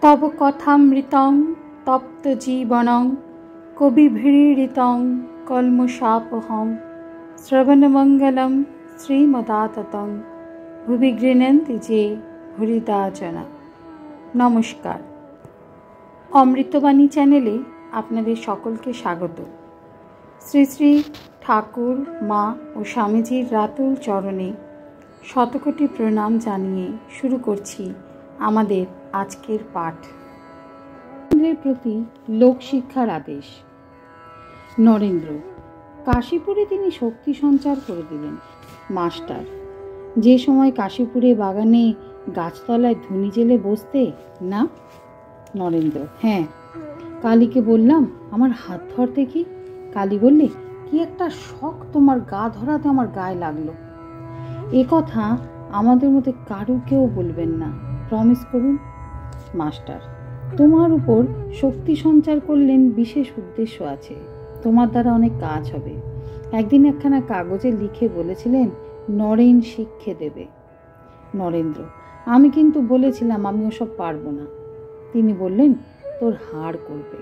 তব কথামৃতং তপ্ত জীবনং কবিভিড়িতং কলমশাপহং শ্রবণমঙ্গলম শ্রীমদাততং ভুবি গৃহন্তি যে হরিদা জনা। নমস্কার, অমৃতবাণী চ্যানেলে আপনাদের সকলকে স্বাগত। শ্রী শ্রী ঠাকুর, মা ও স্বামীজির রাতুল চরণে শতকোটি প্রণাম জানিয়ে শুরু করছি আমাদের আজকের পাঠ। নরেন্দ্রের প্রতি লোকশিক্ষার আদেশ। নরেন্দ্র, কাশীপুরে তিনি শক্তি সঞ্চার করে দিলেন। মাস্টার, যে সময় কাশীপুরে বাগানে গাছতলায় ধুনি জেলে বসতে না? নরেন্দ্র, হ্যাঁ। কালীকে বললাম আমার হাত ধরতে। কি? কালী বললে, কি একটা শখ তোমার গা ধরাতে আমার গায়ে লাগলো। এ কথা আমাদের মধ্যে কারু কেউ বলবেন না, প্রমিস করুন। মাস্টার, তোমার উপর শক্তি সঞ্চার করলেন, বিশেষ উদ্দেশ্য আছে। তোমার দ্বারা অনেক কাজ হবে। একদিন একখানা কাগজে লিখে বলেছিলেন নরেন শিক্ষে দেবে। নরেন্দ্র, আমি কিন্তু বলেছিলাম আমি ওসব পারবো না। তিনি বললেন তোর হাড় করবে।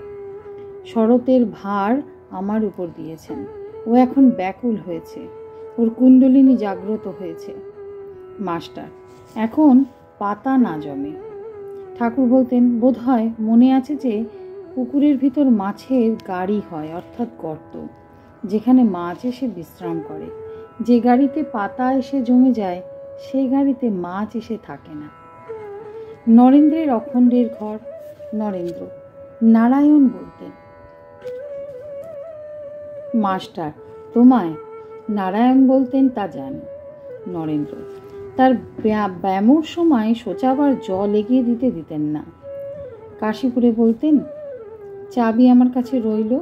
শরতের ভার আমার উপর দিয়েছেন। ও এখন ব্যাকুল হয়েছে, ওর কুণ্ডলিনী জাগ্রত হয়েছে। মাস্টার, এখন পাতা না জমে। ঠাকুর বলতেন, বোধ হয় মনে আছে যে পুকুরের ভিতর মাছের গাড়ি হয়, অর্থাৎ গর্ত, যেখানে মাছ এসে বিশ্রাম করে। যে গাড়িতে পাতা এসে জমে যায় সেই গাড়িতে মাছ এসে থাকে না। নরেন্দ্রের অখণ্ডের ঘর। নরেন্দ্র, নারায়ণ বলতেন। মাস্টার, তোমায় নারায়ণ বলতেন তা জানি। নরেন্দ্র, তার ব্যামোর সময় শোচাবার জল এগিয়ে দিতেন না। কাশীপুরে বলতেন, চাবি আমার কাছে রইল,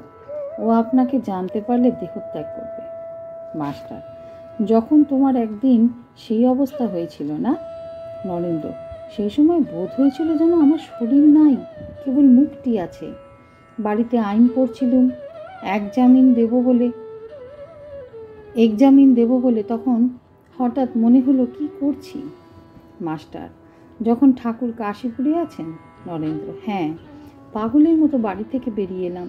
ও আপনাকে জানতে পারলে দেহত্যাগ করবে। মাস্টার, যখন তোমার একদিন সেই অবস্থা হয়েছিল না? নরেন্দ্র, সেই সময় বোধ হয়েছিল যেন আমার শরীর নাই, কেবল মুখটি আছে। বাড়িতে আইন পড়ছিলুম, এক্সামিন দেব বলে তখন হঠাৎ মনে হলো কি করছি। মাস্টার, যখন ঠাকুর কাশীপুরে আছেন? নরেন্দ্র, হ্যাঁ। পাগলের মতো বাড়ি থেকে বেরিয়ে এলাম।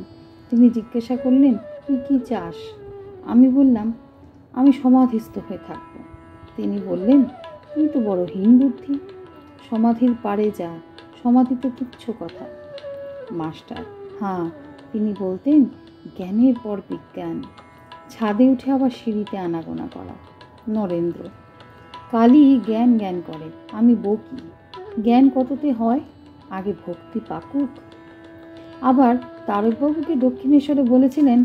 তিনি জিজ্ঞাসা করলেন, তুই কি চাস? আমি বললাম, আমি সমাধিস্থ হয়ে থাকব। তিনি বললেন, তুই তো বড় হীন বুদ্ধি, সমাধির পারে যা, সমাধি তো তুচ্ছ কথা। মাস্টার, হ্যাঁ। তিনি বলতেন, জ্ঞানের পর বিজ্ঞান, ছাদে উঠে আবার সিঁড়িতে আনাগোনা করা। নরেন্দ্র, কালী জ্ঞান জ্ঞান করে, আমি বকি। জ্ঞান কততে হয়, আগে ভক্তি পাকুক। আবার তারকবাবুকে দক্ষিণেশ্বরে বলেছিলেন,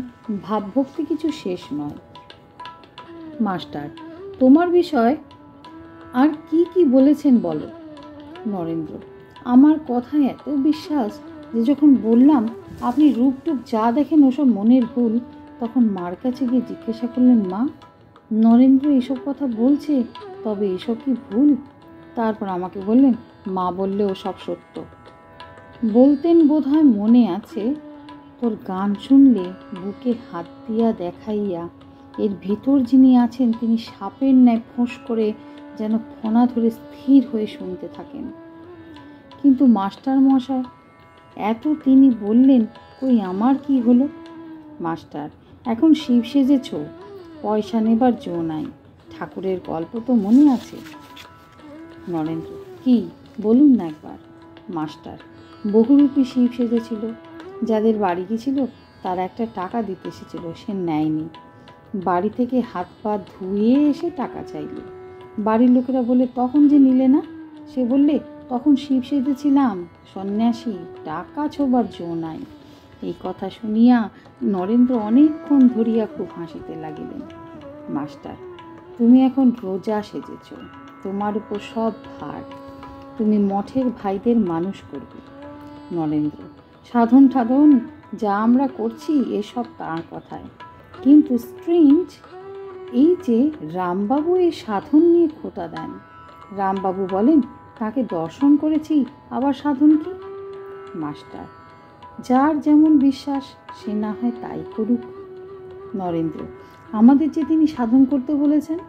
ভাবভক্তি কিছু শেষ নয়। মাস্টার, তোমার বিষয় আর কি কি বলেছেন বলো। নরেন্দ্র, আমার কথায় এত বিশ্বাস যে যখন বললাম আপনি রূপটুপ যা দেখেন ওসব মনের ভুল, তখন মার কাছে গিয়ে জিজ্ঞাসা করলেন, মা, নরেন্দ্র এসব কথা বলছে, তবে এসব কি ভুল? তারপর আমাকে বললেন, মা বললে ও সব সত্য। বলতেন, বোধ হয় মনে আছে, তোর গান শুনলে বুকে হাত দিয়া দেখাইয়া এর ভিতর যিনি আছেন তিনি সাপের ন্যায় ফোঁস করে যেন ফোনা ধরে স্থির হয়ে শুনতে থাকেন। কিন্তু মাস্টার মশাই, এত তিনি বললেন, কই আমার কি হলো? মাস্টার, এখন শিব সেজেছ, পয়সা নেবার জো নাই। ঠাকুরের গল্প তো মনে আছে? নরেন্দ্র, কি বলুন না একবার। মাস্টার, বহুরূপী শিব সেজেছিল। যাদের বাড়ি গেছিল তারা একটা টাকা দিতে এসেছিল, সে নেয়নি। বাড়ি থেকে হাত পা ধুয়ে এসে টাকা চাইল। বাড়ির লোকেরা বলে, তখন যে নিলে না? সে বললে, তখন শিব সেজেছিলাম, সন্ন্যাসী, টাকা ছোবার জো নাই। এই কথা শুনিয়া নরেন্দ্র অনেকক্ষণ ধরিয়া খুব হাসিতে লাগিলেন। মাস্টার, তুমি এখন রোজা সেজেছ, তোমার উপর সব ভার, তুমি মঠের ভাইদের মানুষ করবে। নরেন্দ্র, সাধন যা আমরা করছি এসব তাঁর কথায়, কিন্তু স্ট্রেঞ্জ এই যে রামবাবু এই সাধন নিয়ে খোঁটা দেন। রামবাবু বলেন, তাকে দর্শন করেছি, আবার সাধন কি? মাস্টার, যার যেমন বিশ্বাস সে না হয় তাই করুক। নরেন্দ্র, আমাদের যে তিনি সাধন করতে বলেছেন।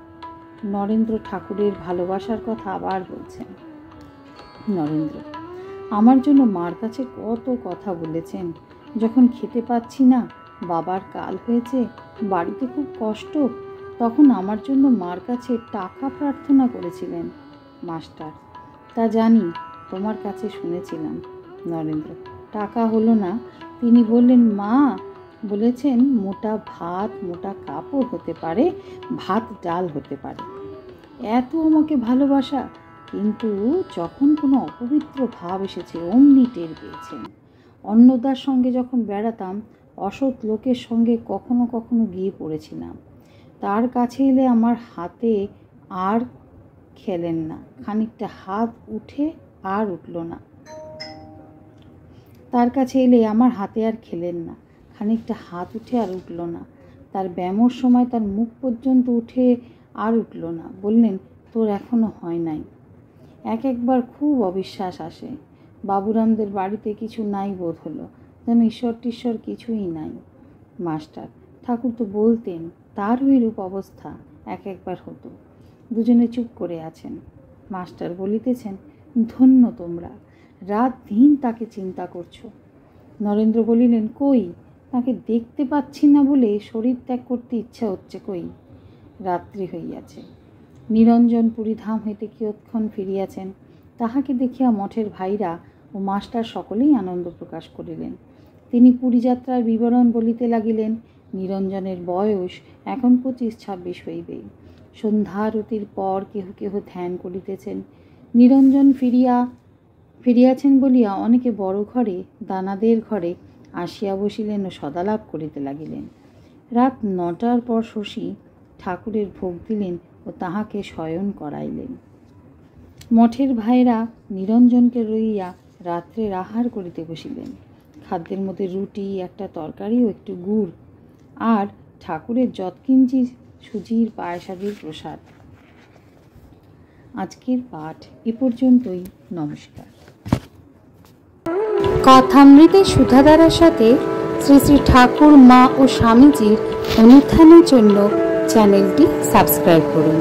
নরেন্দ্র ঠাকুরের ভালোবাসার কথা আবার বলছেন। নরেন্দ্র, আমার জন্য মার কাছে কত কথা বলেছেন। যখন খেতে পাচ্ছি না, বাবার কাল হয়েছে, বাড়িতে খুব কষ্ট, তখন আমার জন্য মার কাছে টাকা প্রার্থনা করেছিলেন। মাস্টার: তা জানি, তোমার কাছে শুনেছিলাম। নরেন্দ্র: টাকা হলো না। তিনি বললেন, মা বলেছেন মোটা ভাত মোটা কাপড় হতে পারে, ভাত ডাল হতে পারে। এত আমাকে ভালোবাসা, কিন্তু যখন কোনো অপবিত্র ভাব এসেছে অমনি টের পেয়েছেন। অন্নদার সঙ্গে যখন বেড়াতাম, অসৎ লোকের সঙ্গে কখনো কখনো গিয়ে পড়েছিলাম। তার কাছে এলে আমার হাতে আর খেলেন না, খানিকটা হাত উঠে আর উঠল না। তার কাছে এলে আমার হাতে আর খেলেন না, খানিকটা হাত উঠে আর উঠল না। তার ব্যামোর সময় তার মুখ পর্যন্ত উঠে আর উঠল না। বললেন, তোর এখনো হয় নাই। একবার খুব অবিশ্বাস আসে। বাবুরামদের বাড়িতে কিছু নাই বোধ হলো, যেন ঈশ্বর টিশ্বর কিছুই নাই। মাস্টার: ঠাকুর তো বলতেন তার ওইরূপ অবস্থা একবার হতো। দুজনে চুপ করে আছেন। মাস্টার বলিতেছেন, ধন্য তোমরা, রাত দিন তাকে চিন্তা করছো। নরেন্দ্র বলিলেন, কই, তাকে দেখতে পাচ্ছি না বলে শরীর ত্যাগ করতে ইচ্ছা হচ্ছে কই। রাত্রি হইয়াছে। নিরঞ্জন পুরীধাম হইতে কিয়ৎক্ষণ ফিরিয়াছেন। তাহাকে দেখিয়া মঠের ভাইরা ও মাস্টার সকলেই আনন্দ প্রকাশ করিলেন। তিনি পুরীযাত্রার বিবরণ বলিতে লাগিলেন। নিরঞ্জনের বয়স এখন 25-26 হইবে। সন্ধ্যারতির পর কেহ কেহ ধ্যান করিতেছেন। নিরঞ্জন ফিরিয়াছেন বলিয়া অনেকে বড় ঘরে, দানাদের ঘরে আসিয়া বসিলেন ও সদালাপ করিতে লাগিলেন। রাত 9টার পর শশী ঠাকুরের ভোগ দিলেন ও তাহাকে শয়ন করাইলেন। মঠের ভাইরা নিরঞ্জনকে লইয়া রাত্রের আহার করিতে বসিলেন। খাদ্যের মধ্যে রুটি, একটা তরকারি ও একটু গুড়, আর ঠাকুরের যৎকিঞ্চি সুজির পায়সাদির প্রসাদ। আজকের পাঠ এ পর্যন্তই। নমস্কার। কথামৃতের সুধাধারার সাথে শ্রী শ্রী ঠাকুর, মা ও স্বামীজির অনুধ্যানের জন্য চ্যানেলটি সাবস্ক্রাইব করুন।